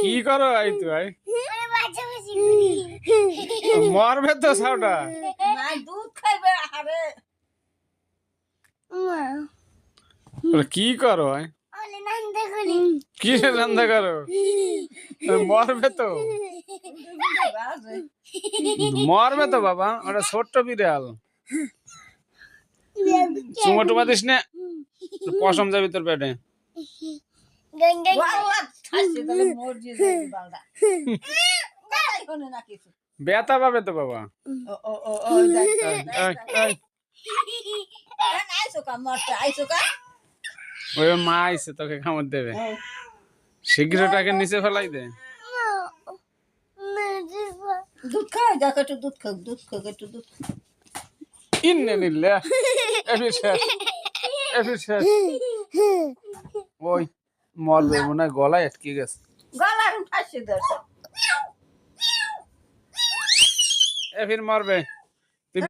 কি করো আই তুই মরবে তো সাউটা দুধ খাইবে আরে কি করো কি রান্না করো মরবে তো মরবে তো বাবা ওটা ছোট্ট বিড়াল চুমা টুমা দিস না পশম যাবি তোর পেটে ব্যথা পাবে তো বাবা ওই মা আইছে তোকে কামড় দেবে শীঘ্রটাকে নিচে ফেলাই দে দুধ খাও দেখো একটু দুধ খাও দুধ খাও একটু দুধ ইন্নে নিলে ওই মরবে মনে হয় গলায় আটকে গেছে গলার ফাঁসি দর্শক এ ফির মরবে